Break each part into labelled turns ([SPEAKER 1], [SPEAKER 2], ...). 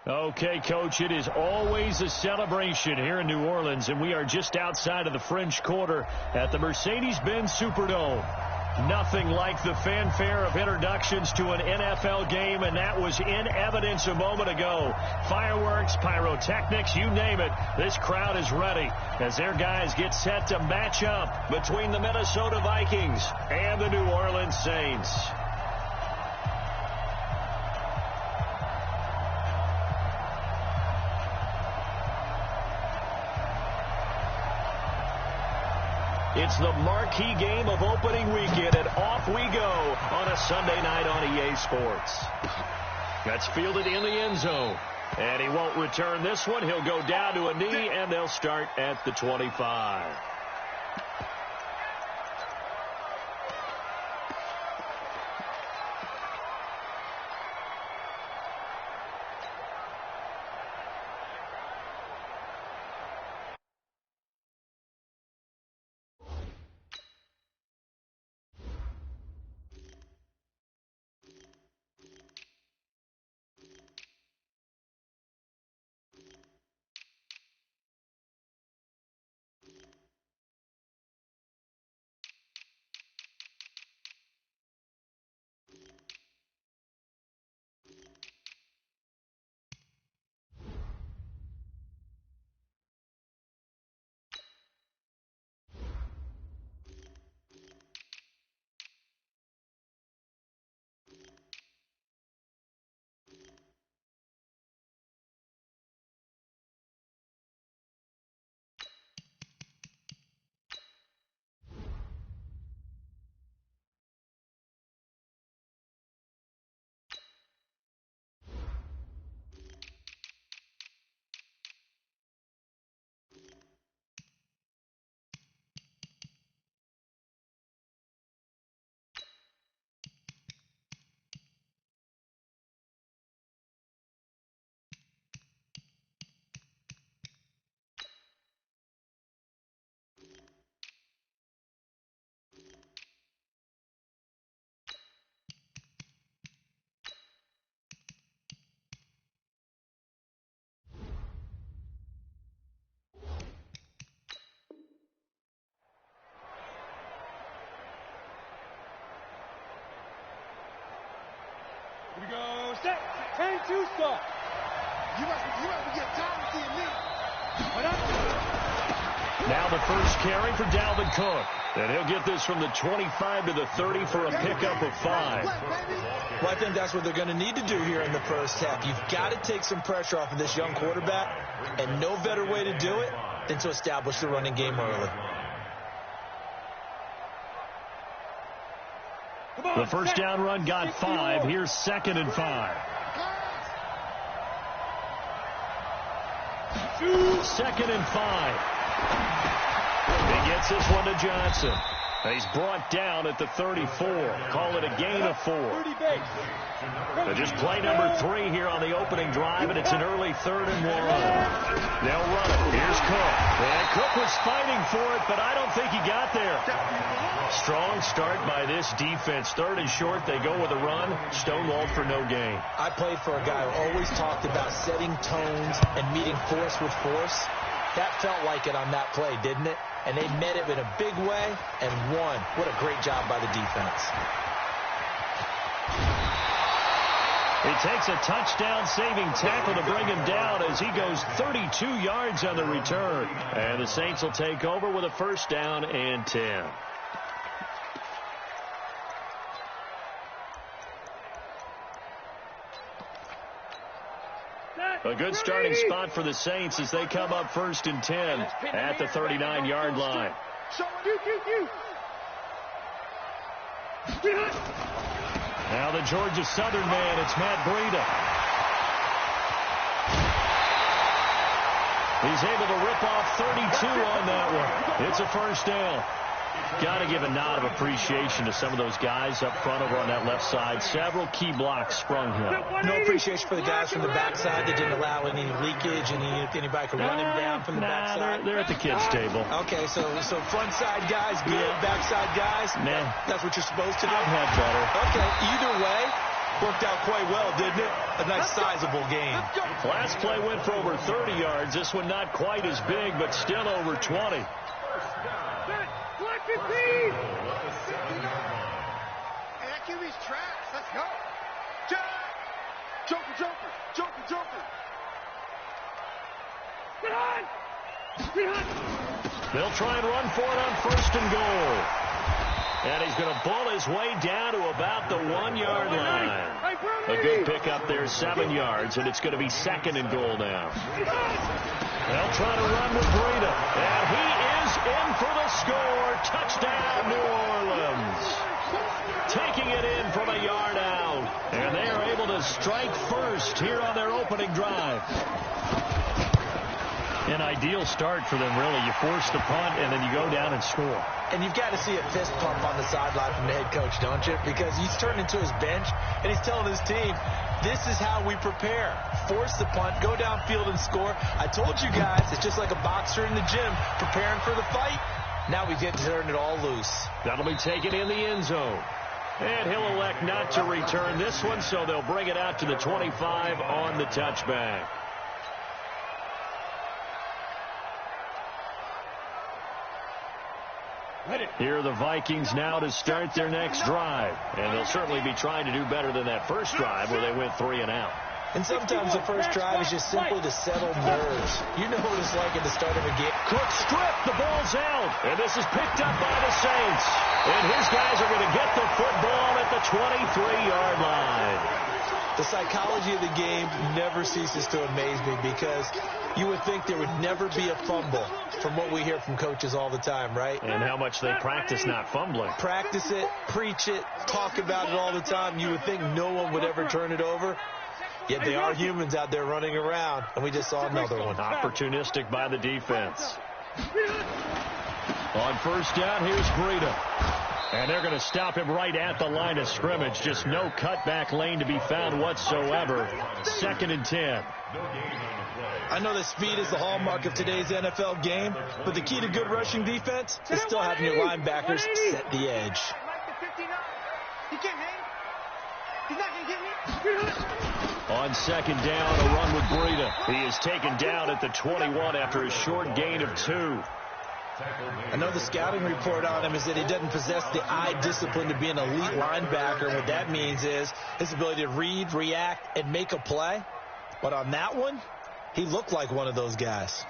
[SPEAKER 1] Okay, Coach, it is always a celebration here in New Orleans, and we are just outside of the French Quarter at the Mercedes-Benz Superdome. Nothing like the fanfare of introductions to an NFL game, and that was in evidence a moment ago. Fireworks, pyrotechnics, you name it. This crowd is ready as their guys get set to match up between the Minnesota Vikings and the New Orleans Saints. It's the marquee game of opening weekend, and off we go on a Sunday night on EA Sports. That's fielded in the end zone, and he won't return this one. He'll go down to a knee, and they'll start at the 25.
[SPEAKER 2] Here we go. Set. 10-2 start. You have to get time to see me.
[SPEAKER 1] Now the first carry for Dalvin Cook. And he'll get this from the 25 to the 30 for a pickup of 5.
[SPEAKER 3] Well, I think that's what they're going to need to do here in the first half. You've got to take some pressure off of this young quarterback, and no better way to do it than to establish the running game early.
[SPEAKER 1] The first down run got 5. Here's 2nd and 5. 2nd and 5. He gets this one to Johnson. He's brought down at the 34. Call it a gain of 4. But just play number 3 here on the opening drive, and it's an early 3rd and 1. They'll run it. Here's Cook. And Cook was fighting for it, but I don't think he got there. Strong start by this defense. 3rd and short, they go with a run. Stonewalled for no gain.
[SPEAKER 3] I played for a guy who always talked about setting tones and meeting force with force. That felt like it on that play, didn't it? And they met it in a big way and won. What a great job by the defense.
[SPEAKER 1] He takes a touchdown-saving tackle to bring him down as he goes 32 yards on the return. And the Saints will take over with a first down and 10. A good starting spot for the Saints as they come up 1st and 10 at the 39-yard line. Now the Georgia Southern man, it's Matt Breida. He's able to rip off 32 on that one. It's a first down. Got to give a nod of appreciation to some of those guys up front over on that left side. Several key blocks sprung him.
[SPEAKER 3] No appreciation for the guys from the backside that didn't allow any leakage, anybody could run him down from the backside.
[SPEAKER 1] They're at the kids' table.
[SPEAKER 3] Okay, so front side guys good, backside guys.
[SPEAKER 1] Nah.
[SPEAKER 3] That's what you're supposed to do.
[SPEAKER 1] I've had better.
[SPEAKER 3] Okay, either way, Worked out quite well, didn't it? A nice sizable game.
[SPEAKER 1] Last play went for over 30 yards. This one not quite as big, but still over 20.
[SPEAKER 2] QB's tracks. Let's go. Joker. Get on.
[SPEAKER 1] They'll try and run for it on 1st and goal. And he's going to bull his way down to about the 1-yard line. A good pickup there, 7 yards, and it's going to be 2nd and goal now. They'll try to run with Breida, and he is in for the score. Touchdown, New Orleans. Taking it in from a yard out, and they are able to strike first here on their opening drive. An ideal start for them, really. You force the punt, and then you go down and score.
[SPEAKER 3] And you've got to see a fist pump on the sideline from the head coach, don't you? Because he's turned into his bench, and he's telling his team, this is how we prepare. Force the punt, go downfield and score. I told you guys, it's just like a boxer in the gym preparing for the fight. Now we get to turn it all loose.
[SPEAKER 1] That'll be taken in the end zone. And he'll elect not to return this one, so they'll bring it out to the 25 on the touchback. Here are the Vikings now to start their next drive. And they'll certainly be trying to do better than that first drive where they went 3 and out.
[SPEAKER 3] And sometimes the first drive is just simply to settle nerves. You know what it's like at the start of a game.
[SPEAKER 1] Cook stripped. The ball's out. And this is picked up by the Saints. And his guys are going to get the football at the 23-yard line.
[SPEAKER 3] The psychology of the game never ceases to amaze me because you would think there would never be a fumble from what we hear from coaches all the time, right?
[SPEAKER 1] And how much they practice not fumbling.
[SPEAKER 3] Practice it, preach it, talk about it all the time. You would think no one would ever turn it over. Yet they are humans out there running around, and we just saw another one.
[SPEAKER 1] Opportunistic by the defense. On first down, here's Breida. And they're going to stop him right at the line of scrimmage. Just no cutback lane to be found whatsoever. 2nd and 10.
[SPEAKER 3] I know that speed is the hallmark of today's NFL game, but the key to good rushing defense is still having your linebackers set the edge.
[SPEAKER 1] On 2nd down, a run with Breida. He is taken down at the 21 after a short gain of 2.
[SPEAKER 3] I know the scouting report on him is that he doesn't possess the eye discipline to be an elite linebacker. What that means is his ability to read, react, and make a play. But on that one, he looked like one of those guys.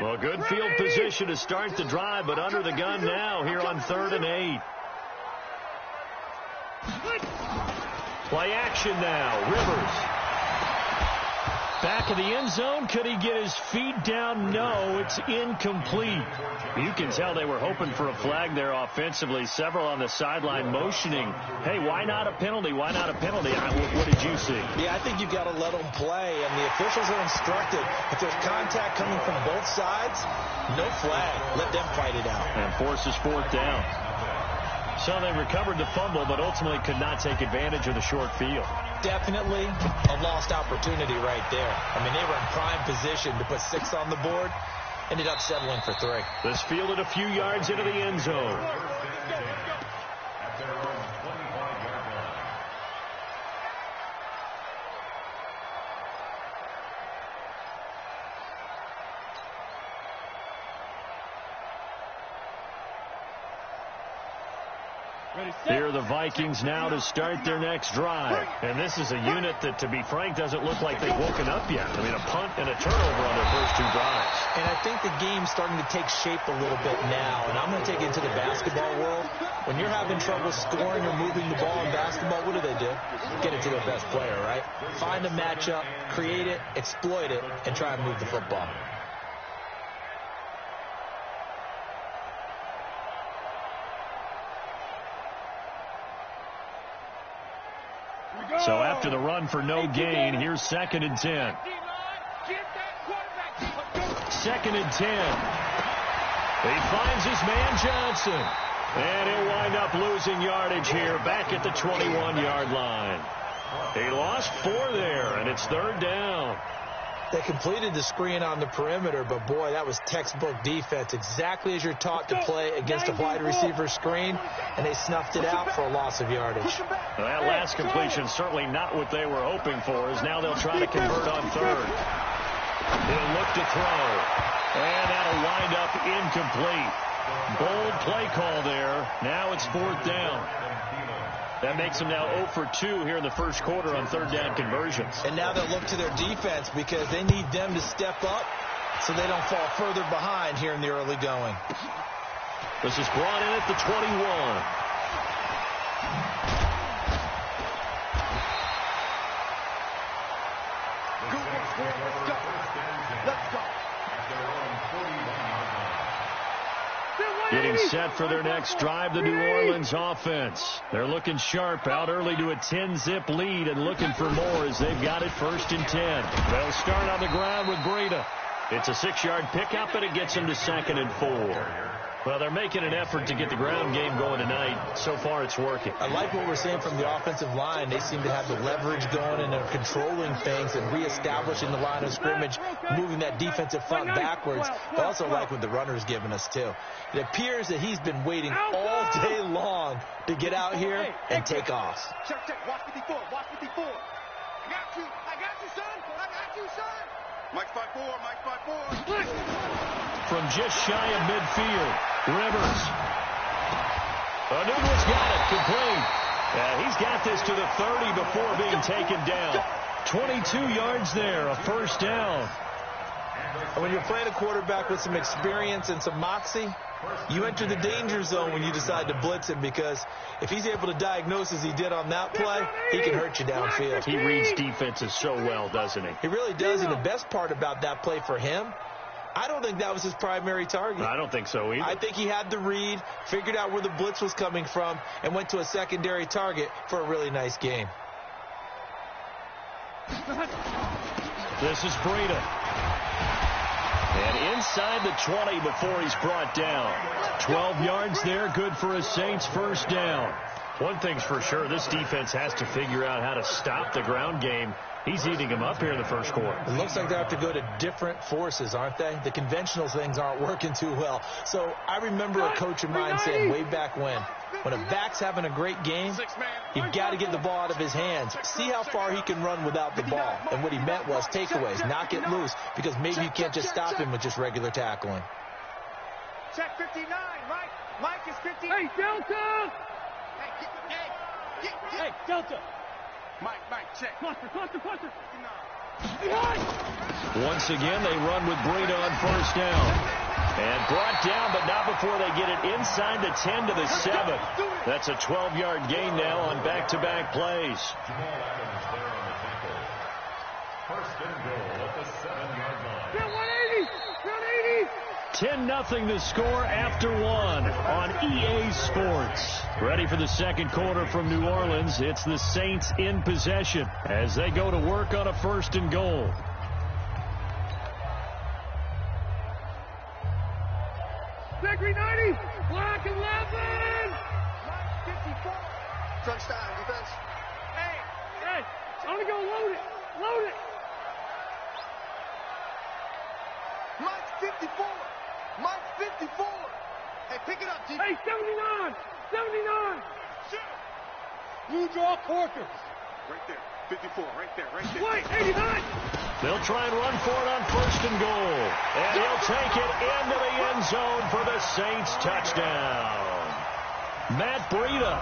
[SPEAKER 1] Well, good field position to start the drive, but under the gun now here on 3rd and 8. Play action now. Rivers. Back of the end zone. Could he get his feet down? No, it's incomplete. You can tell they were hoping for a flag there offensively. Several on the sideline motioning, hey, why not a penalty? Why not a penalty? What did you see?
[SPEAKER 3] Yeah, I think you've got to let them play, and the officials are instructed. If there's contact coming from both sides, no flag. Let them fight it out.
[SPEAKER 1] And forces 4th down. So they recovered the fumble, but ultimately could not take advantage of the short field.
[SPEAKER 3] Definitely a lost opportunity right there. I mean, they were in prime position to put 6 on the board. Ended up settling for 3.
[SPEAKER 1] This fielded a few yards into the end zone. Here are the Vikings now to start their next drive. And this is a unit that, to be frank, doesn't look like they've woken up yet. I mean, a punt and a turnover on their first 2 drives.
[SPEAKER 3] And I think the game's starting to take shape a little bit now. And I'm going to take it into the basketball world. When you're having trouble scoring or moving the ball in basketball, what do? Get it to their best player, right? Find a matchup, create it, exploit it, and try and move the football.
[SPEAKER 1] So after the run for no gain, here's 2nd and 10. 2nd and 10. He finds his man Johnson. And he'll wind up losing yardage here back at the 21-yard line. He lost 4 there, and it's 3rd down.
[SPEAKER 3] They completed the screen on the perimeter, but, boy, that was textbook defense, exactly as you're taught to play against a wide receiver screen, and they snuffed it out for a loss of yardage.
[SPEAKER 1] Well, that last completion certainly not what they were hoping for, as now they'll try to convert on third. He'll look to throw, and that'll wind up incomplete. Bold play call there. Now it's fourth down. That makes them now 0 for 2 here in the first quarter on third down conversions.
[SPEAKER 3] And now they'll look to their defense because they need them to step up so they don't fall further behind here in the early going.
[SPEAKER 1] This is brought in at the 21.
[SPEAKER 2] Let's go.
[SPEAKER 1] Getting set for their next drive, the New Orleans offense. They're looking sharp, out early to a 10-zip lead and looking for more as they've got it 1st and 10. They'll start on the ground with Breida. It's a 6-yard pickup, and it gets them to 2nd and 4. Well, they're making an effort to get the ground game going tonight. So far, it's working.
[SPEAKER 3] I like what we're seeing from the offensive line. They seem to have the leverage going, and they're controlling things and reestablishing the line of scrimmage, moving that defensive front backwards. I also like what the runner's giving us, too. It appears that he's been waiting all day long to get out here and take off.
[SPEAKER 2] Check. Watch 54. Watch 54. I got you, son. I got you, son. Mike 5-4.
[SPEAKER 1] From just shy of midfield, Rivers. Newton's got it, complete. He's got this to the 30 before being taken down. 22 yards there, a first down.
[SPEAKER 3] And when you're playing a quarterback with some experience and some moxie, you enter the danger zone when you decide to blitz him, because if he's able to diagnose as he did on that play, he can hurt you downfield.
[SPEAKER 1] He reads defenses so well, doesn't he?
[SPEAKER 3] He really does, and the best part about that play for him, I don't think that was his primary target.
[SPEAKER 1] I don't think so either.
[SPEAKER 3] I think he had the read, figured out where the blitz was coming from, and went to a secondary target for a really nice game.
[SPEAKER 1] This is Breida. And inside the 20 before he's brought down. 12 yards there, good for a Saints first down. One thing's for sure, this defense has to figure out how to stop the ground game. He's eating them up here in the first quarter.
[SPEAKER 3] It looks like they have to go to different forces, aren't they? The conventional things aren't working too well. So I remember a coach of mine saying way back when a back's having a great game, you've got to get the ball out of his hands. See how far he can run without the ball. And what he meant was takeaways, knock it loose, because maybe you can't just stop him with just regular tackling.
[SPEAKER 2] Check 59, Mike. Mike is 50. Hey, Delta! Hey, Delta! Mike, check. Cluster.
[SPEAKER 1] Once again, they run with Breida on first down. And brought down, but not before they get it inside the 10 to the 7. That's a 12-yard gain now on back-to-back plays.
[SPEAKER 4] First and goal at the 7-yard line.
[SPEAKER 1] 10-0 the score after one on EA Sports. Ready for the second quarter from New Orleans. It's the Saints in possession as they go to work on a first and goal.
[SPEAKER 2] Secretary 90, block 11. 54. Crunch time, defense. Hey, I'm gonna go load it. Mike 54. Hey, pick it up, G. Hey, 79. Shoot. Blue draw Corkers. Right there, 54, right there. Wait, 89.
[SPEAKER 1] They'll try and run for it on first and goal. And he'll take it into the end zone for the Saints touchdown. Matt Breida,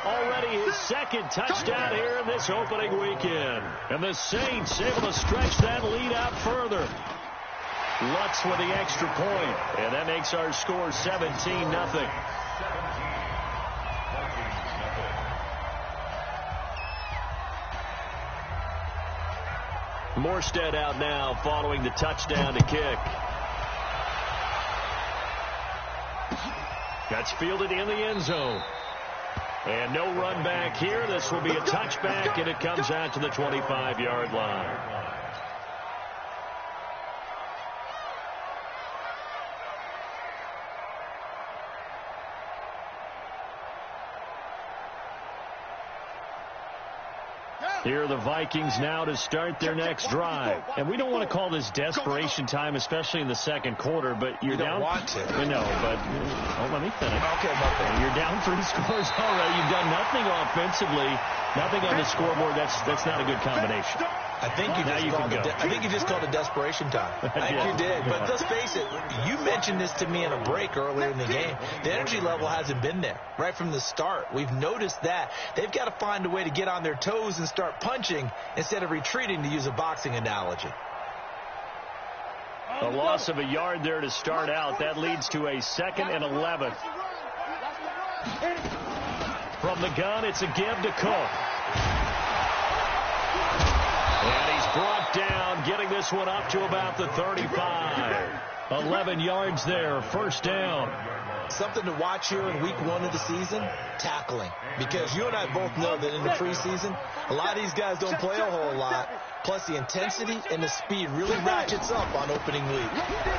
[SPEAKER 1] already his second touchdown here in this opening weekend. And the Saints able to stretch that lead out further. Lutz with the extra point, and that makes our score 17-0. Morstead out now following the touchdown to kick. That's fielded in the end zone. And no run back here. This will be a touchback, and it comes out to the 25-yard line. Here are the Vikings now to start their next drive. And we don't want to call this desperation time, especially in the second quarter, but you're down.
[SPEAKER 3] You don't want to.
[SPEAKER 1] No, but let me finish.
[SPEAKER 3] Okay, okay.
[SPEAKER 1] You're down 3 scores already. You've done nothing offensively, nothing on the scoreboard. That's not a good combination.
[SPEAKER 3] I think you just called it desperation time. I think you did. But let's face it, you mentioned this to me in a break earlier in the game. The energy level hasn't been there right from the start. We've noticed that. They've got to find a way to get on their toes and start punching instead of retreating, to use a boxing analogy.
[SPEAKER 1] A loss of a yard there to start out. That leads to a 2nd and 11. From the gun, it's a give to Cook. And he's brought down, getting this one up to about the 35. 11 yards there, first down.
[SPEAKER 3] Something to watch here in week 1 of the season, tackling. Because you and I both know that in the preseason, a lot of these guys don't play a whole lot. Plus, the intensity and the speed really ratchets up on opening week.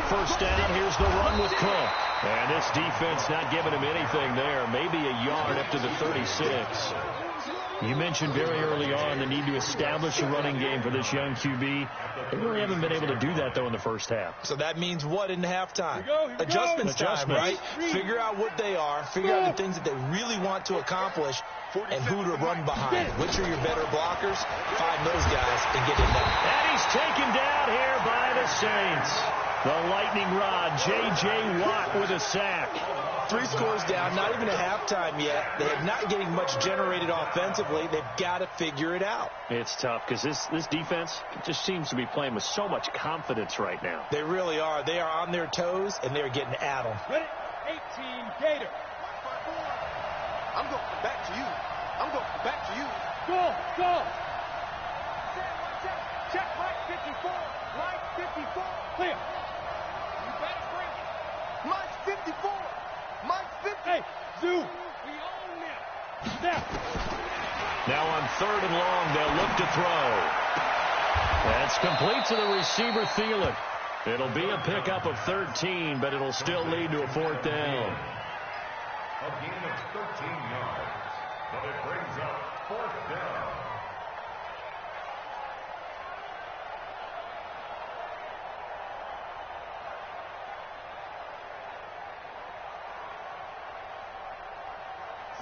[SPEAKER 1] First down, here's the run with Cook. And this defense not giving him anything there. Maybe a yard up to the 36. You mentioned very early on the need to establish a running game for this young QB. They really haven't been able to do that, though, in the first half.
[SPEAKER 3] So that means what in halftime? Adjustments time, right? Figure out what they are, figure out the things that they really want to accomplish, and who to run behind. Which are your better blockers? Find those guys and get in there.
[SPEAKER 1] And he's taken down here by the Saints. The lightning rod, J.J. Watt with a sack.
[SPEAKER 3] 3 scores down, not even a halftime yet. They're not getting much generated offensively. They've got to figure it out.
[SPEAKER 1] It's tough because this defense just seems to be playing with so much confidence right now.
[SPEAKER 3] They really are. They are on their toes, and they're getting at them.
[SPEAKER 2] 18, Gator.
[SPEAKER 5] I'm going back to you. I'm going back to you.
[SPEAKER 2] Go. Check Mike 54. Mike 54. Clear. You better bring it.
[SPEAKER 5] Mike 54. Mike 50.
[SPEAKER 2] Hey, Zoo. We own them. Step.
[SPEAKER 1] Now on 3rd and long, they'll look to throw. That's complete to the receiver, Thielen. It'll be a pickup of 13, but it'll still lead to a 4th down.
[SPEAKER 4] A gain of 13 yards, but it brings up 4th down.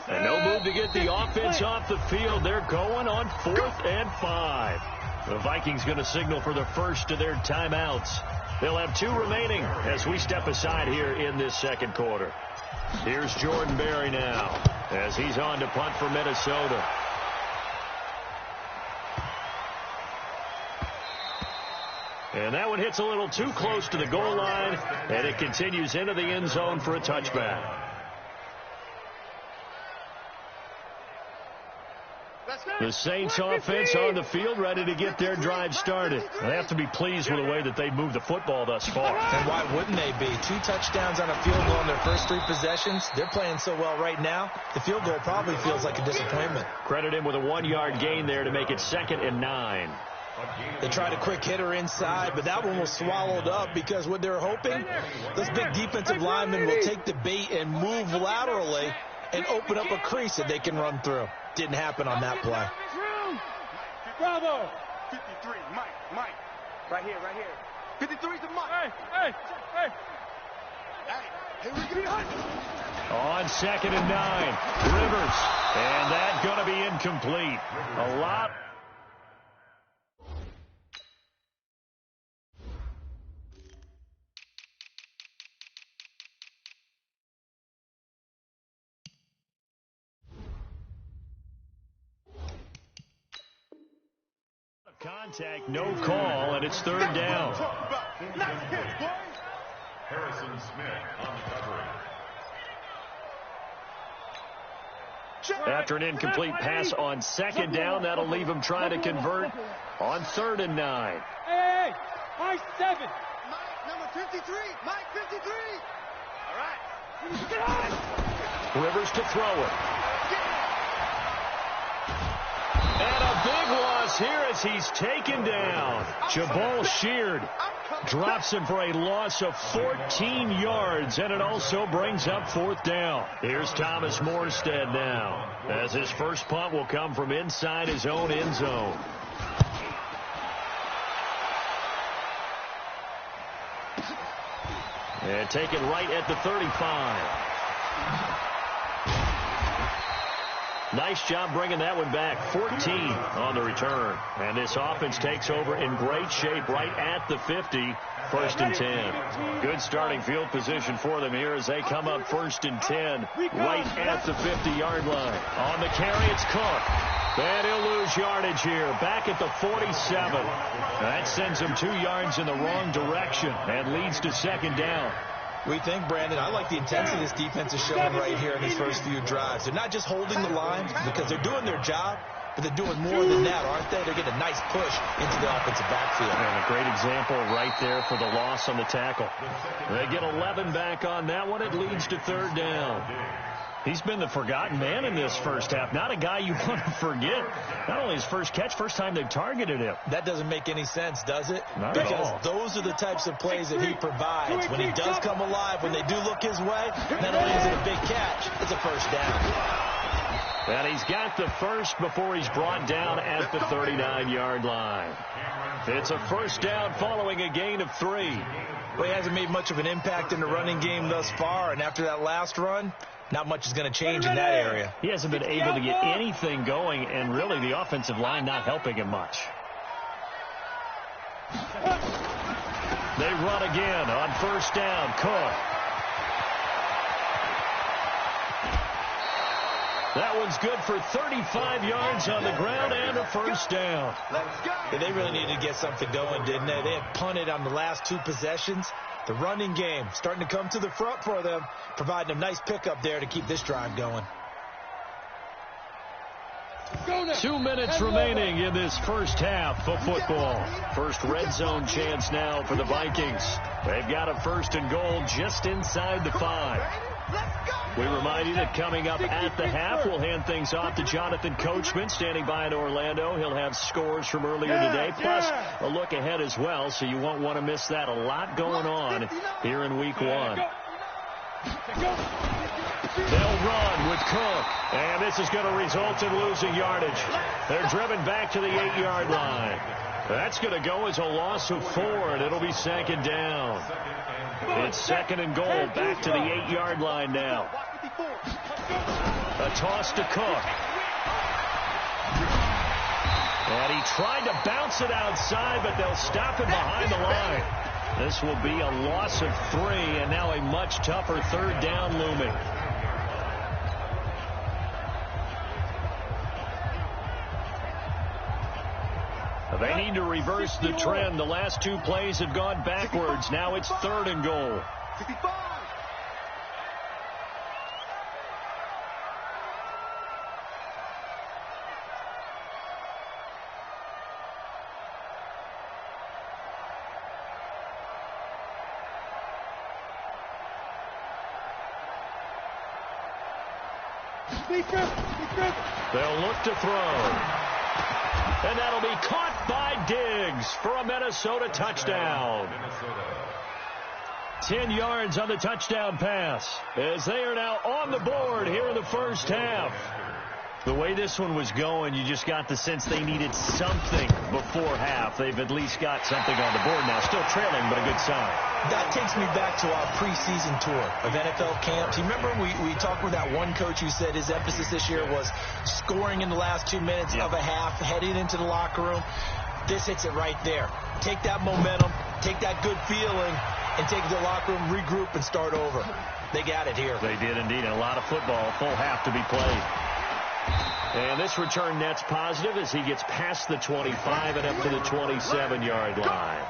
[SPEAKER 1] And no move to get the offense off the field. They're going on 4th and 5. The Vikings going to signal for the first of their timeouts. They'll have 2 remaining as we step aside here in this second quarter. Here's Jordan Berry now as he's on to punt for Minnesota. And that one hits a little too close to the goal line, and it continues into the end zone for a touchback. The Saints offense on the field, ready to get their drive started. They have to be pleased with the way that they moved the football thus far.
[SPEAKER 3] And why wouldn't they be? 2 touchdowns on a field goal in their first 3 possessions. They're playing so well right now, the field goal probably feels like a disappointment.
[SPEAKER 1] Credit him with a 1-yard gain there to make it 2nd and 9.
[SPEAKER 3] They tried a quick hitter inside, but that one was swallowed up because what they're hoping, those big defensive linemen will take the bait and move laterally and open up a crease that they can run through. Didn't happen on that play.
[SPEAKER 2] Bravo.
[SPEAKER 5] 53, Mike. Right here. 53's the Mike.
[SPEAKER 2] Hey.
[SPEAKER 5] Here we go.
[SPEAKER 1] On 2nd and 9, Rivers. And that's going to be incomplete. A lot. Contact, no call, and it's 3rd down.
[SPEAKER 4] Harrison Smith on covering.
[SPEAKER 1] After an incomplete pass on 2nd down, that'll leave him trying to convert on 3rd and 9.
[SPEAKER 2] Hey, Mike 7.
[SPEAKER 5] Mike, number 53. Mike 53. All right.
[SPEAKER 2] Get on.
[SPEAKER 1] Rivers to throw it. And a big loss is here as he's taken down. Jabal Sheard drops him for a loss of 14 yards, and it also brings up 4th down. Here's Thomas Morstead now, as his first punt will come from inside his own end zone. And taken right at the 35. Nice job bringing that one back. 14 on the return. And this offense takes over in great shape right at the 50. 1st and 10. Good starting field position for them here as they come up 1st and 10 right at the 50-yard line. On the carry, it's Cook. And he'll lose yardage here. Back at the 47. That sends him 2 yards in the wrong direction and leads to 2nd down.
[SPEAKER 3] We think, Brandon, I like the intensity this defense is showing right here in these first few drives. They're not just holding the line because they're doing their job, but they're doing more than that, aren't they? They're getting a nice push into the offensive backfield.
[SPEAKER 1] And a great example right there for the loss on the tackle. They get 11 back on that one. It leads to 3rd down. He's been the forgotten man in this first half. Not a guy you want to forget. Not only his first catch, first time they've targeted him.
[SPEAKER 3] That doesn't make any sense, does it?
[SPEAKER 1] Not at all.
[SPEAKER 3] Because those are the types of plays that he provides. When he does come alive, when they do look his way, not only is it a big catch, it's a 1st down.
[SPEAKER 1] And he's got the first before he's brought down at the 39-yard line. It's a 1st down following a gain of 3.
[SPEAKER 3] Well, he hasn't made much of an impact in the running game thus far, and after that last run, not much is going to change in that area.
[SPEAKER 1] He hasn't been able to get anything going, and really the offensive line not helping him much. They run again on 1st down. Cook. That one's good for 35 yards on the ground and a 1st down.
[SPEAKER 3] Yeah, they really needed to get something going, didn't they? They had punted on the last 2 possessions. The running game starting to come to the front for them, providing a nice pickup there to keep this drive going.
[SPEAKER 1] 2 minutes remaining in this first half of football. First red zone chance now for the Vikings. They've got a 1st and goal just inside the 5. We remind you that coming up at the half, we'll hand things off to Jonathan Coachman, standing by in Orlando. He'll have scores from earlier today, plus a look ahead as well, so you won't want to miss that. A lot going on here in Week 1. They'll run with Cook, and this is going to result in losing yardage. They're driven back to the 8-yard line. That's going to go as a loss of 4, and it'll be 2nd down. It's 2nd and goal, back to the 8-yard line now. A toss to Cook. And he tried to bounce it outside, but they'll stop him behind the line. This will be a loss of 3, and now a much tougher 3rd down looming. They need to reverse the trend. The last 2 plays have gone backwards. Now it's 3rd and goal.
[SPEAKER 5] 55.
[SPEAKER 1] They'll look to throw. And that'll be caught by Diggs for a Minnesota touchdown. 10 yards on the touchdown pass as they are now on the board here in the first half. The way this one was going, you just got the sense they needed something before half. They've at least got something on the board now. Still trailing, but a good sign.
[SPEAKER 3] That takes me back to our preseason tour of NFL camps. You remember we talked with that one coach who said his emphasis this year was scoring in the last 2 minutes of a half, heading into the locker room. This hits it right there. Take that momentum, take that good feeling, and take it to the locker room, regroup, and start over. They got it here.
[SPEAKER 1] They did indeed. And a lot of football, full half to be played. And this return net's positive as he gets past the 25 and up to the 27-yard line.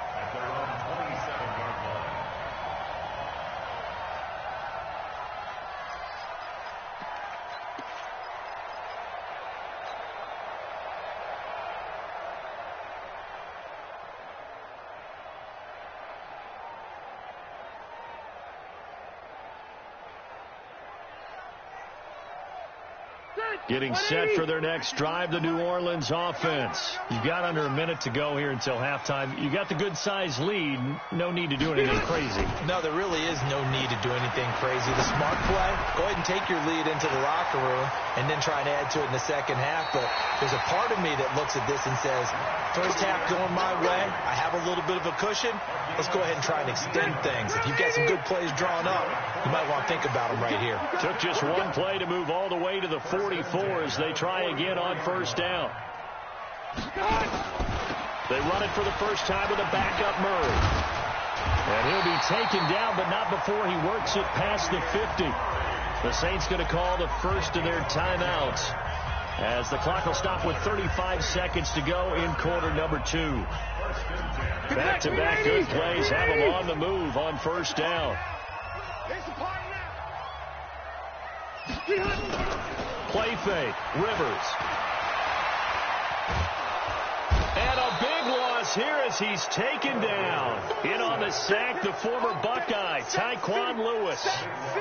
[SPEAKER 1] Getting set for their next drive, the New Orleans offense. You've got under a minute to go here until halftime. You got the good-sized lead. No need to do anything crazy.
[SPEAKER 3] No, there really is no need to do anything crazy. The smart play, go ahead and take your lead into the locker room and then try and add to it in the second half. But there's a part of me that looks at this and says, first half going my way, I have a little bit of a cushion. Let's go ahead and try and extend things. If you've got some good plays drawn up, you might want to think about them right here.
[SPEAKER 1] Took just one play to move all the way to the 44 as they try again on first down. They run it for the first time with a backup Murray. And he'll be taken down, but not before he works it past the 50. The Saints going to call the first of their timeouts as the clock will stop with 35 seconds to go in quarter number 2. Back-to-back good plays have them on the move on first down. Play fake, Rivers. And a big loss here as he's taken down. In on the sack, the former Buckeye, Tyquan Lewis.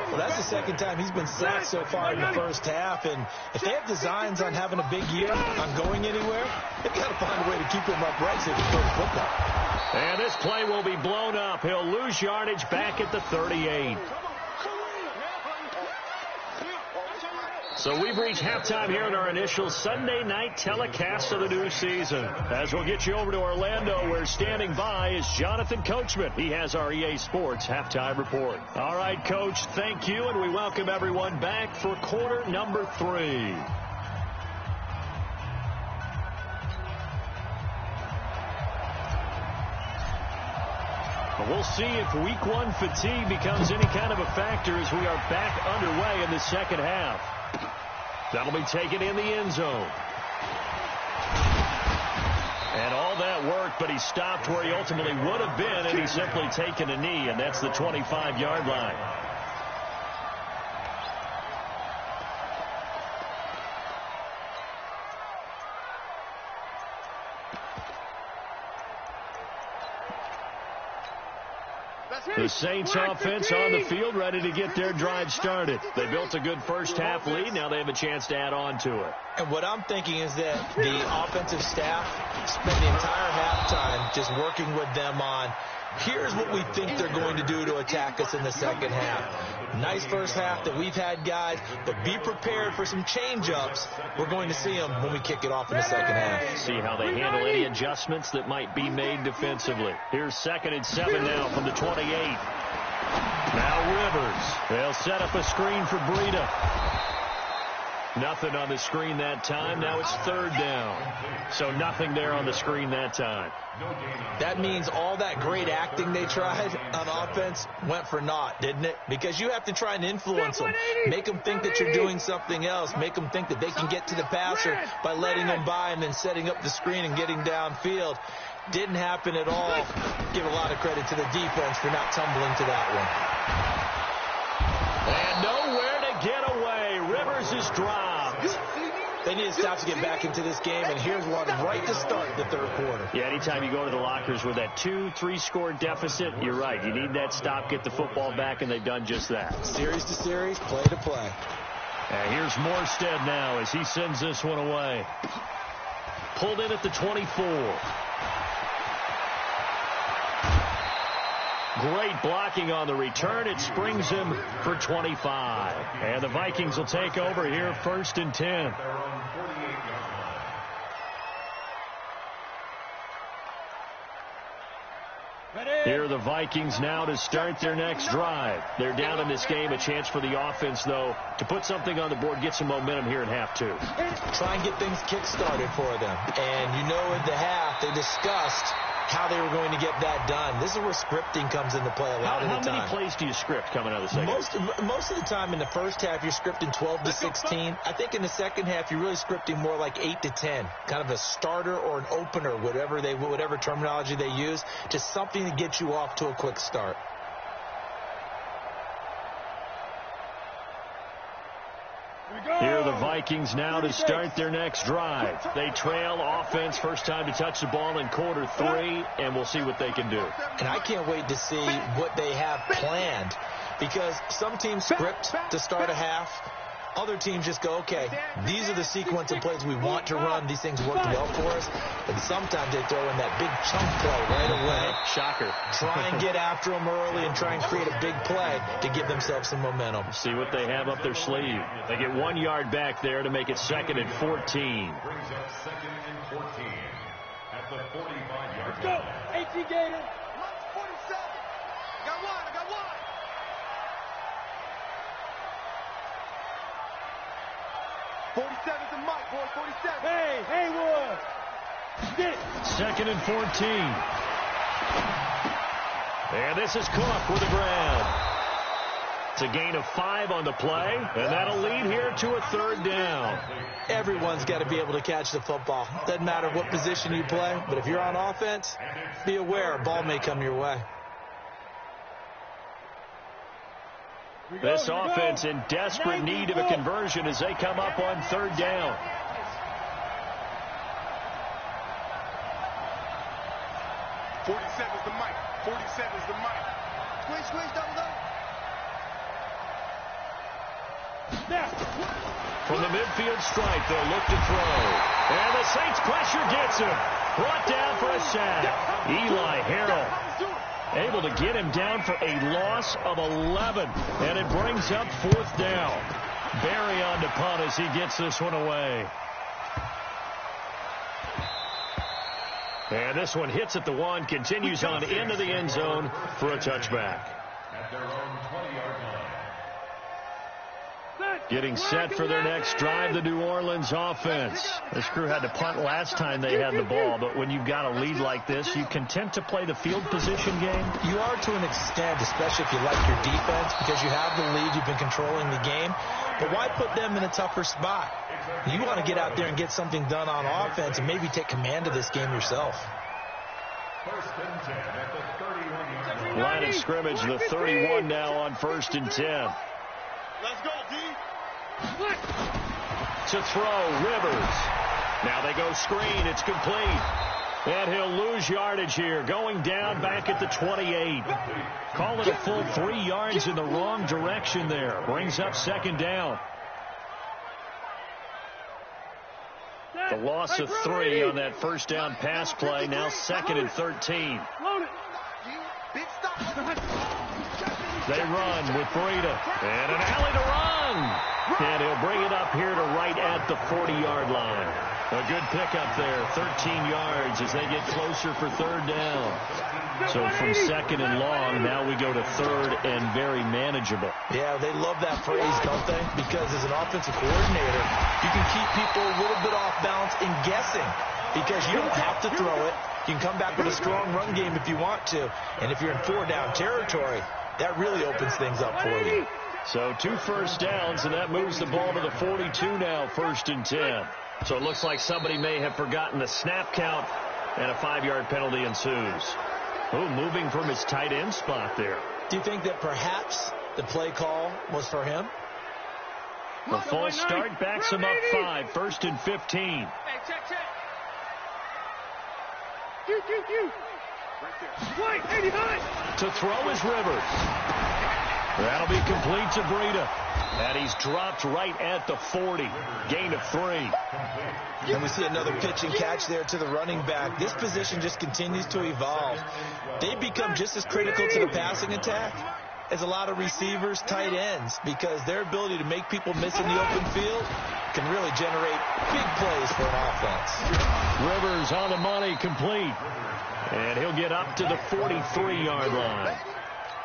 [SPEAKER 3] Well, that's the second time he's been sacked so far in the first half. And if they have designs on having a big year, on going anywhere, they've got to find a way to keep him upright so he can throw the football.
[SPEAKER 1] And this play will be blown up. He'll lose yardage back at the 38. So we've reached halftime here in our initial Sunday night telecast of the new season. As we'll get you over to Orlando, where standing by is Jonathan Coachman. He has our EA Sports halftime report. All right, Coach, thank you, and we welcome everyone back for quarter number 3. We'll see if week 1 fatigue becomes any kind of a factor as we are back underway in the second half. That'll be taken in the end zone. And all that worked, but he stopped where he ultimately would have been, and he's simply taken a knee, and that's the 25-yard line. The Saints offense on the field, ready to get their drive started. They built a good first half lead. Now they have a chance to add on to it.
[SPEAKER 3] And what I'm thinking is that the offensive staff spent the entire halftime just working with them on, here's what we think they're going to do to attack us in the second half. Nice first half that we've had, guys, but be prepared for some change-ups. We're going to see them when we kick it off in the second half.
[SPEAKER 1] See how they handle any adjustments that might be made defensively. Here's 2nd and 7 now from the 28. Now Rivers. They'll set up a screen for Breida. Nothing on the screen that time. Now it's 3rd down. So nothing there on the screen that time.
[SPEAKER 3] That means all that great acting they tried on offense went for naught, didn't it? Because you have to try and influence them. Make them think that you're doing something else. Make them think that they can get to the passer by letting them by and then setting up the screen and getting downfield. Didn't happen at all. Give a lot of credit to the defense for not tumbling to that one.
[SPEAKER 1] And nowhere to get away. Rivers is dropped.
[SPEAKER 3] They need to stop to get back into this game, and here's one right to start the 3rd quarter.
[SPEAKER 1] Yeah, anytime you go to the lockers with that 2-3 score deficit, you're right. You need that stop, get the football back, and they've done just that.
[SPEAKER 3] Series to series, play to play.
[SPEAKER 1] And here's Morstead now as he sends this one away. Pulled in at the 24. Great blocking on the return. It springs him for 25. And the Vikings will take over here 1st and 10. Here are the Vikings now to start their next drive. They're down in this game. A chance for the offense, though, to put something on the board, get some momentum here in half 2.
[SPEAKER 3] Try and get things kick-started for them. And you know in the half they discussed how they were going to get that done. This is where scripting comes into play a lot of the time.
[SPEAKER 1] How many plays do you script coming out of the second?
[SPEAKER 3] Most of the time in the first half, you're scripting 12 to 16. I think in the second half, you're really scripting more like 8 to 10. Kind of a starter or an opener, whatever terminology they use, just something to get you off to a quick start.
[SPEAKER 1] Here are the Vikings now to start their next drive. They trail offense, first time to touch the ball in quarter 3, and we'll see what they can do.
[SPEAKER 3] And I can't wait to see what they have planned, because some teams script to start a half, Other teams just go, okay, these are the sequence of plays we want to run. These things worked well for us. And sometimes they throw in that big chunk play right away.
[SPEAKER 1] Shocker.
[SPEAKER 3] Try and get after them early and try and create a big play to give themselves some momentum.
[SPEAKER 1] See what they have up their sleeve. They get 1 yard back there to make it 2nd and 14.
[SPEAKER 4] Brings up 2nd and 14 at the 45-yard
[SPEAKER 2] Let's go. 18 Gator.
[SPEAKER 5] Watch 47. I got one. 47's the mic, boy. 47.
[SPEAKER 2] Hey, Haywood. Get.
[SPEAKER 1] 2nd and 14. And this is Cook with a grab. It's a gain of 5 on the play, and that'll lead here to a 3rd down.
[SPEAKER 3] Everyone's got to be able to catch the football. Doesn't matter what position you play, but if you're on offense, be aware a ball may come your way.
[SPEAKER 1] This offense in desperate need of a conversion as they come up on 3rd down.
[SPEAKER 5] Is the mic. 47's the mic. Squish, double up.
[SPEAKER 1] From the midfield stripe, they'll look to throw. And the Saints pressure gets him. Brought down for a sack. Eli Harrell able to get him down for a loss of 11. And it brings up 4th down. Barry on to punt as he gets this one away. And this one hits at the 1, continues on into the end zone for a touchback.
[SPEAKER 4] at their own 20-yard line.
[SPEAKER 1] Getting set for their next drive, the New Orleans offense. This crew had to punt last time they had the ball, but when you've got a lead like this, you content to play the field position game?
[SPEAKER 3] You are to an extent, especially if you like your defense, because you have the lead, you've been controlling the game. But why put them in a tougher spot? You want to get out there and get something done on offense and maybe take command of this game yourself.
[SPEAKER 4] First and 10 at the 31-yard line.
[SPEAKER 1] Line of scrimmage, the 31 now on 1st and 10.
[SPEAKER 5] Let's go, D.
[SPEAKER 1] To throw, Rivers. Now they go screen. It's complete. And he'll lose yardage here. Going down back at the 28. Call it a full 3 yards in the wrong direction there. Brings up 2nd down. The loss of 3 on that first down pass play. Now 2nd and 13.
[SPEAKER 5] Big stop.
[SPEAKER 1] They run with Breida. And an alley to run. And he'll bring it up here to right at the 40-yard line. A good pickup there, 13 yards as they get closer for 3rd down. So from 2nd and long, now we go to 3rd and very manageable.
[SPEAKER 3] Yeah, they love that phrase, don't they? Because as an offensive coordinator, you can keep people a little bit off balance and guessing because you don't have to throw it. You can come back with a strong run game if you want to. And if you're in 4-down territory, that really opens things up for you.
[SPEAKER 1] So 2 first downs, and that moves the ball to the 42 now, 1st and 10. So it looks like somebody may have forgotten the snap count, and a 5-yard penalty ensues. Oh, moving from his tight end spot there.
[SPEAKER 3] Do you think that perhaps the play call was for him?
[SPEAKER 1] The false start backs him up 5, 1st and 15.
[SPEAKER 2] Hey, check. Q. Right there. White, 89.
[SPEAKER 1] To throw is Rivers. That'll be complete to Breida. And he's dropped right at the 40. Gain of 3.
[SPEAKER 3] And we see another pitch and catch there to the running back. This position just continues to evolve. They become just as critical to the passing attack as a lot of receivers, tight ends, because their ability to make people miss in the open field can really generate big plays for an offense.
[SPEAKER 1] Rivers on the money, complete. And he'll get up to the 43-yard line.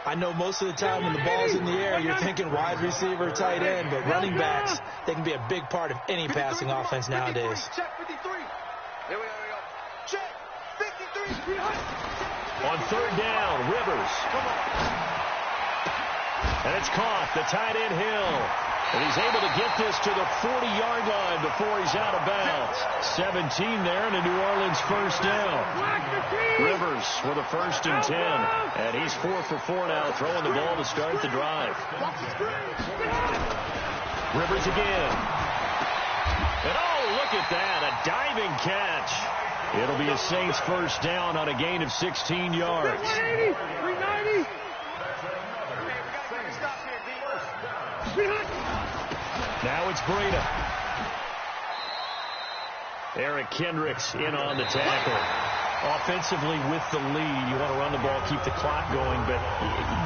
[SPEAKER 3] I know most of the time when the ball's in the air, you're thinking wide receiver, tight end, but running backs, they can be a big part of any passing offense nowadays.
[SPEAKER 5] Check 53. Here we go. Check 53.
[SPEAKER 1] On 3rd down, Rivers. And it's caught, the tight end Hill. And he's able to get this to the 40-yard line before he's out of bounds. 17 there and a New Orleans first down. Rivers with a 1st and 10. And he's 4 for 4 now, throwing the ball to start the drive. Rivers again. And oh, look at that, a diving catch. It'll be a Saints first down on a gain of 16 yards.
[SPEAKER 2] 390. 390.
[SPEAKER 1] Now it's Breida. Eric Kendricks in on the tackle. Offensively with the lead, you want to run the ball, keep the clock going, but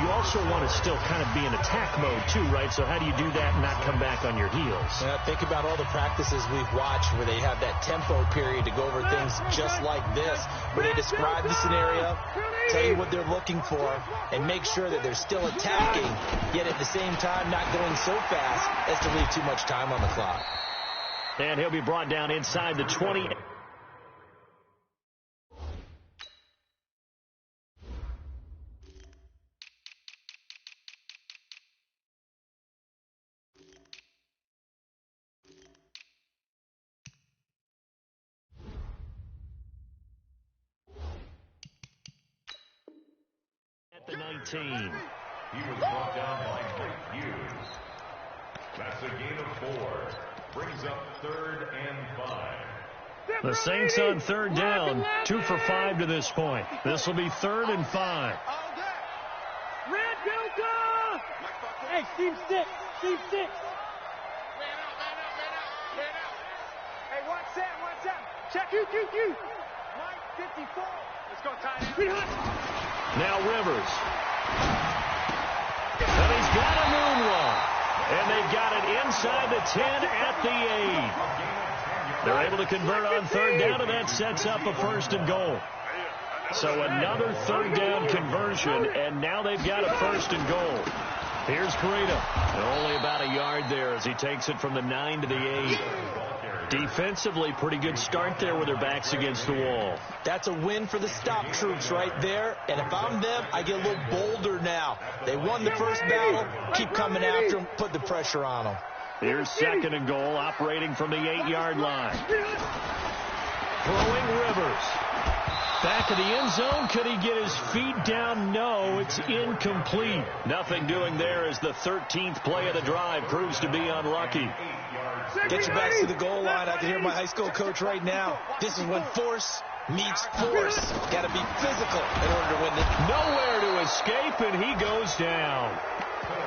[SPEAKER 1] you also want to still kind of be in attack mode too, right? So how do you do that and not come back on your heels?
[SPEAKER 3] Yeah, think about all the practices we've watched where they have that tempo period to go over things just like this, where they describe the scenario, tell you what they're looking for, and make sure that they're still attacking, yet at the same time not going so fast as to leave too much time on the clock.
[SPEAKER 1] And he'll be brought down inside the 20. At the 19.
[SPEAKER 4] He was brought down by Mike Hughes. That's a gain of 4. Brings up 3rd and 5.
[SPEAKER 1] The Saints on 3rd down, 2 for 5 to this point. This will be 3rd and 5.
[SPEAKER 2] Red Delta! Hey, Steve 6. Steve 6. Man out. Hey, watch that. Check you. Mike 54. Let's go, tight end.
[SPEAKER 1] Now Rivers. And he's got a moonwalk. And they've got it inside the 10 at the 8. They're able to convert on 3rd down, and that sets up a 1st and goal. So another 3rd down conversion, and now they've got a 1st and goal. Here's Breida. Only about a yard there as he takes it from the 9 to the 8. Defensively, pretty good start there with their backs against the wall.
[SPEAKER 3] That's a win for the stop troops right there. And if I'm them, I get a little bolder now. They won the first battle. Keep coming after them. Put the pressure on them.
[SPEAKER 1] Here's 2nd and goal, operating from the 8-yard line. Throwing Rivers. Back of the end zone. Could he get his feet down? No, it's incomplete. Nothing doing there as the 13th play of the drive proves to be unlucky.
[SPEAKER 3] Get your backs to the goal line. I can hear my high school coach right now. This is when force meets force. Got to be physical in order to win it.
[SPEAKER 1] Nowhere to escape, and he goes down.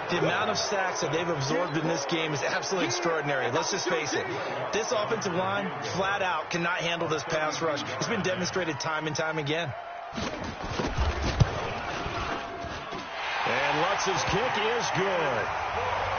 [SPEAKER 3] The amount of sacks that they've absorbed in this game is absolutely extraordinary. Let's just face it. This offensive line, flat out, cannot handle this pass rush. It's been demonstrated time and time again.
[SPEAKER 1] And Lutz's kick is good.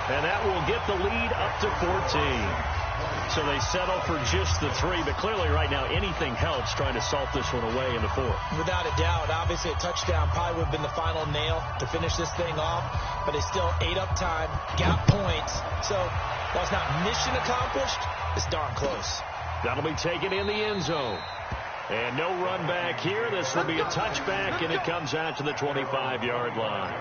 [SPEAKER 1] And that will get the lead up to 14. So they settle for just the 3, but clearly right now anything helps trying to salt this one away in the 4th.
[SPEAKER 3] Without a doubt, obviously a touchdown probably would have been the final nail to finish this thing off, but they still ate up time, got points. So while it's not mission accomplished, it's darn close.
[SPEAKER 1] That'll be taken in the end zone. And no run back here. This will be a touchback, and it comes out to the 25-yard line.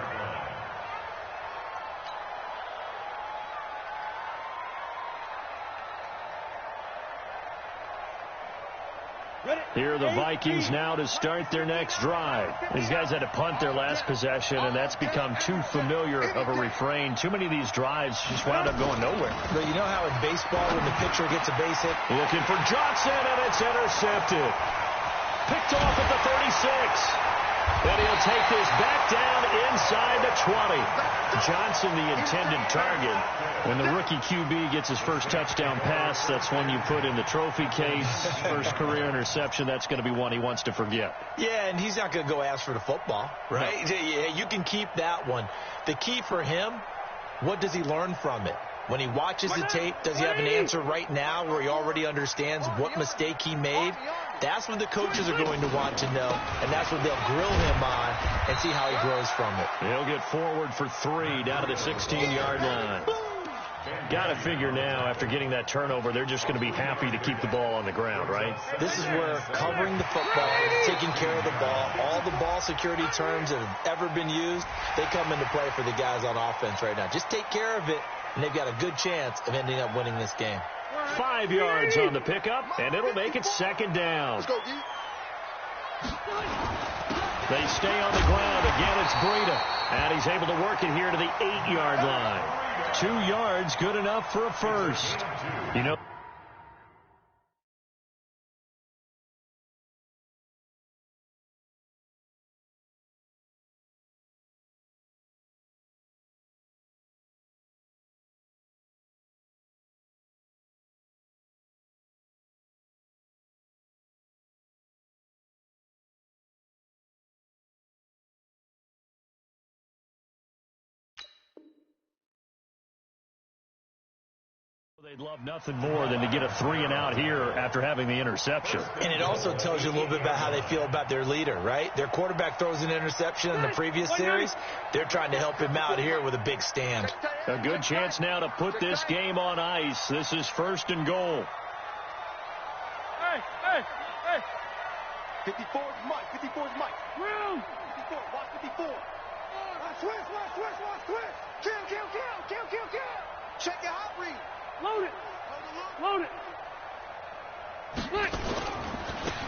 [SPEAKER 1] Here are the Vikings now to start their next drive. These guys had to punt their last possession, and that's become too familiar of a refrain. Too many of these drives just wound up going nowhere.
[SPEAKER 3] But you know how in baseball when the pitcher gets a base hit?
[SPEAKER 1] Looking for Johnson, and it's intercepted. Picked off at the 36. And he'll take this back down inside the 20. Johnson, the intended target. When the rookie QB gets his first touchdown pass, that's one you put in the trophy case. First career interception, that's going to be one he wants to forget.
[SPEAKER 3] Yeah, and he's not going to go ask for the football, right? No. Yeah, you can keep that one. The key for him, what does he learn from it? When he watches the tape, does he have an answer right now where he already understands what mistake he made? That's what the coaches are going to want to know, and that's what they'll grill him on and see how he grows from it.
[SPEAKER 1] He'll get forward for 3 down to the 16-yard line. Got to figure now, after getting that turnover, they're just going to be happy to keep the ball on the ground, right?
[SPEAKER 3] This is where covering the football, taking care of the ball, all the ball security terms that have ever been used, they come into play for the guys on offense right now. Just take care of it, and they've got a good chance of ending up winning this game.
[SPEAKER 1] 5 yards on the pickup, and it'll make it 2nd down.
[SPEAKER 5] Let's go, D.
[SPEAKER 1] They stay on the ground. Again, it's Breida. And he's able to work it here to the 8-yard line. 2 yards, good enough for a first. You know, They'd love nothing more than to get a 3-and-out here after having the interception.
[SPEAKER 3] And it also tells you a little bit about how they feel about their leader, right? Their quarterback throws an interception in the previous series. They're trying to help him out here with a big stand.
[SPEAKER 1] A good chance now to put this game on ice. This is 1st and goal.
[SPEAKER 2] Hey!
[SPEAKER 5] 54 is Mike. 54 is Mike.
[SPEAKER 2] Room!
[SPEAKER 5] 54. Watch 54. Switch. Kill. Check your hot read.
[SPEAKER 2] Load it. Split.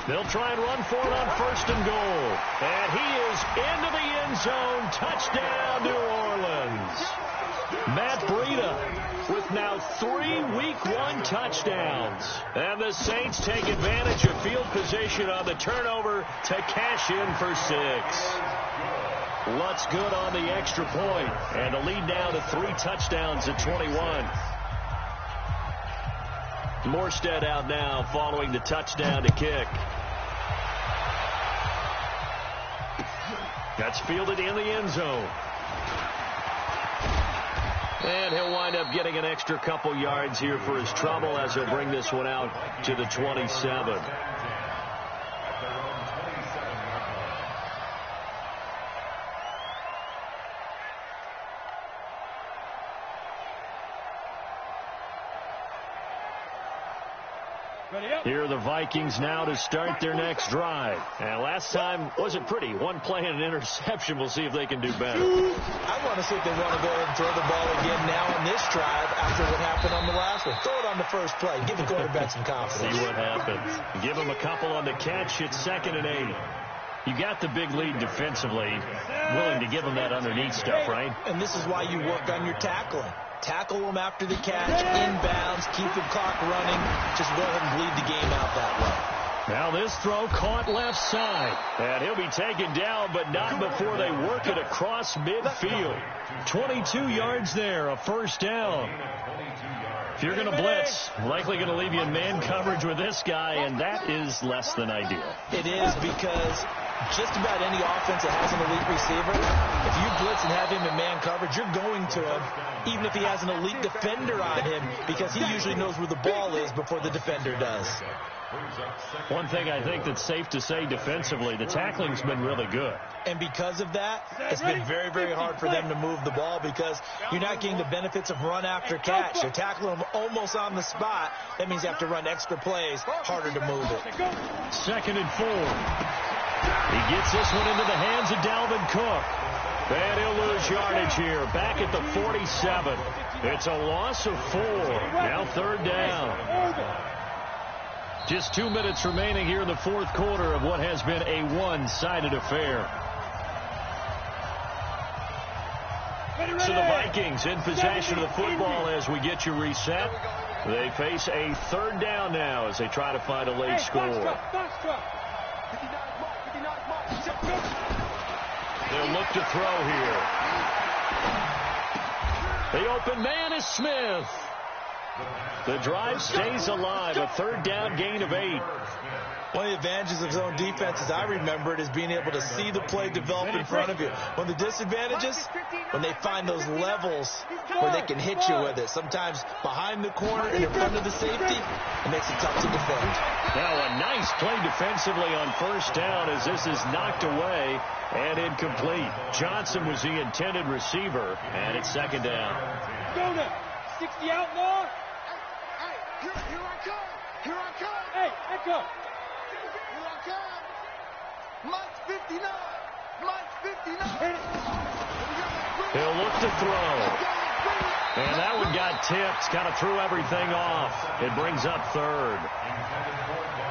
[SPEAKER 1] They'll try and run for it on 1st and goal. And he is into the end zone. Touchdown, New Orleans. Matt Breida with now 3 Week 1 touchdowns. And the Saints take advantage of field position on the turnover to cash in for 6. Lutz good on the extra point. And a lead now to 3 touchdowns at 21. Morstead out now following the touchdown to kick. That's fielded in the end zone. And he'll wind up getting an extra couple yards here for his trouble as he'll bring this one out to the 27. Here are the Vikings now to start their next drive. And last time wasn't pretty. 1 play and an interception. We'll see if they can do better.
[SPEAKER 3] I want to see if they want to go ahead and throw the ball again now on this drive after what happened on the last one. Throw it on the first play. Give the quarterback some confidence.
[SPEAKER 1] See what happens. Give him a couple on the catch. It's 2nd and 8. You got the big lead defensively. Willing to give them that underneath stuff, right?
[SPEAKER 3] And this is why you work on your tackling. Tackle them after the catch, inbounds, keep the clock running. Just go ahead and bleed the game out that way.
[SPEAKER 1] Now this throw caught left side. And he'll be taken down, but not before they work it across midfield. 22 yards there, a 1st down. If you're going to blitz, likely going to leave you in man coverage with this guy, and that is less than ideal.
[SPEAKER 3] It is, because just about any offense that has an elite receiver, if you blitz and have him in man coverage, you're going to him, even if he has an elite defender on him, because he usually knows where the ball is before the defender does.
[SPEAKER 1] One thing I think that's safe to say defensively, the tackling's been really good.
[SPEAKER 3] And because of that, it's been very, very hard for them to move the ball because you're not getting the benefits of run after catch. You're tackling them almost on the spot. That means you have to run extra plays, harder to move it.
[SPEAKER 1] 2nd and 4. He gets this one into the hands of Dalvin Cook. And he'll lose yardage here, back at the 47. It's a loss of 4. Now 3rd down. Just 2 minutes remaining here in the 4th quarter of what has been a one-sided affair. So the Vikings in possession of the football as we get you reset. They face a 3rd down now as they try to find a late score. They'll look to throw here. The open man is Smith. The drive stays alive. A 3rd down gain of 8.
[SPEAKER 3] One of the advantages of zone defense, as I remember it, is being able to see the play develop in front of you. One of the disadvantages, when they find those levels where they can hit you with it. Sometimes behind the corner and in front of the safety, it makes it tough to defend.
[SPEAKER 1] Now a nice play defensively on 1st down as this is knocked away and incomplete. Johnson was the intended receiver, and it's 2nd down.
[SPEAKER 2] Go now. 60 outlaw.
[SPEAKER 5] Here I come.
[SPEAKER 2] Hey, echo.
[SPEAKER 5] Here I come. Mike's 59. Mike's 59.
[SPEAKER 1] He'll look to throw. And that one got tipped. Kind of threw everything off. It brings up 3rd.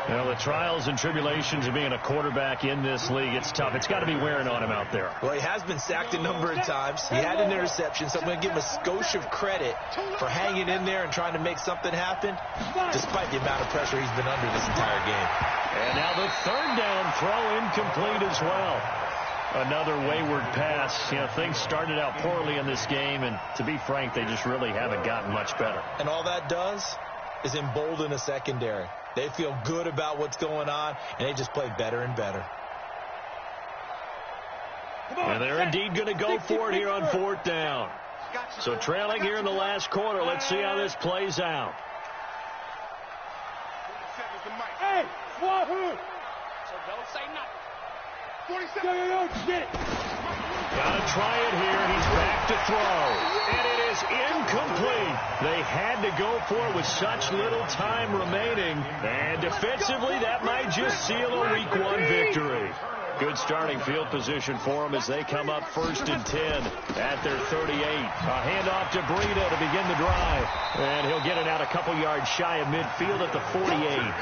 [SPEAKER 1] Now, the trials and tribulations of being a quarterback in this league, it's tough. It's got to be wearing on him out there.
[SPEAKER 3] Well, he has been sacked a number of times. He had an interception, so I'm going to give him a skosh of credit for hanging in there and trying to make something happen, despite the amount of pressure he's been under this entire game.
[SPEAKER 1] And now the 3rd down throw incomplete as well. Another wayward pass. You know, things started out poorly in this game, and to be frank, they just really haven't gotten much better.
[SPEAKER 3] And all that does is embolden a secondary. They feel good about what's going on, and they just play better and better.
[SPEAKER 1] And they're indeed going to go for it here on 4th down. So trailing here in the last quarter. Let's see how this plays out.
[SPEAKER 2] Hey, Wahoo! So don't say nothing. 47.
[SPEAKER 1] Gotta try it here. He's back to throw. And it is incomplete. They had to go for it with such little time remaining. And defensively, that might just seal a Week 1 victory. Good starting field position for them as they come up 1st and 10 at their 38. A handoff to Breida to begin the drive. And he'll get it out a couple yards shy of midfield at the 48.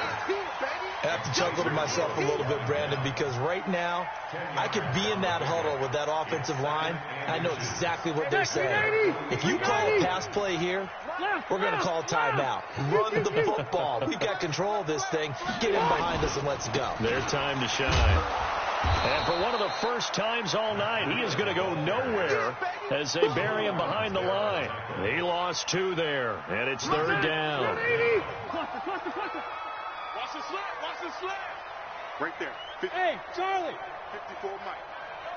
[SPEAKER 3] I have to chuckle to myself a little bit, Brandon, because right now I could be in that huddle with that offensive line. I know exactly what they're saying. If you call a pass play here, we're going to call timeout. Run the football. We've got control of this thing. Get in behind us and let's go.
[SPEAKER 1] Their time to shine. And for one of the first times all night, he is going to go nowhere as they bury him behind the line. He lost 2 there, and it's 3rd down.
[SPEAKER 5] Watch the slap. Watch the slap. Right there. 50.
[SPEAKER 2] Hey, Charlie.
[SPEAKER 5] 54 Mike.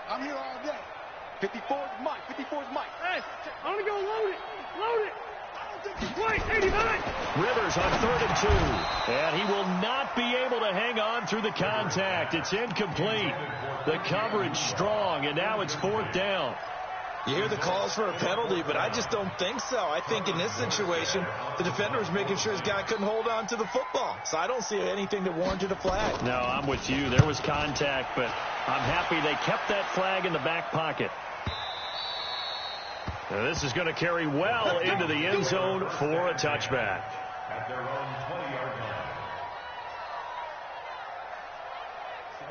[SPEAKER 5] I'm here all day. 54 is Mike. 54 is Mike.
[SPEAKER 2] Hey, I'm going to go load it. Load it. Wait, 89.
[SPEAKER 1] Rivers on 3rd and 2. And he will not be able to hang on through the contact. It's incomplete. The coverage strong, and now it's 4th down.
[SPEAKER 3] You hear the calls for a penalty, but I just don't think so. I think in this situation, the defender was making sure his guy couldn't hold on to the football. So I don't see anything that warranted a flag.
[SPEAKER 1] No, I'm with you. There was contact, but I'm happy they kept that flag in the back pocket. Now this is going to carry well into the end zone for a touchback.
[SPEAKER 4] At their own 20-yard line.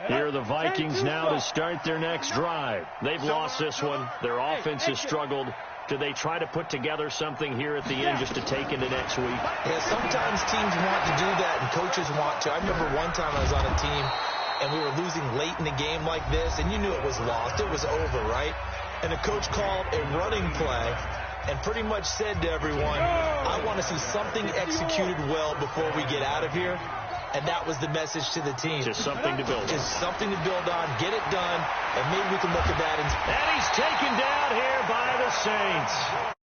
[SPEAKER 1] Here are the Vikings now to start their next drive. They've lost this one. Their offense has struggled. Do they try to put together something here at the end just to take into next week?
[SPEAKER 3] Yeah, sometimes teams want to do that and coaches want to. I remember one time I was on a team and we were losing late in the game like this, and you knew it was lost. It was over, right? And the coach called a running play and pretty much said to everyone, I want to see something executed well before we get out of here. And that was the message to the team.
[SPEAKER 1] Just something to build on.
[SPEAKER 3] Just something to build on. Get it done, and maybe we can look at that.
[SPEAKER 1] And he's taken down here by the Saints.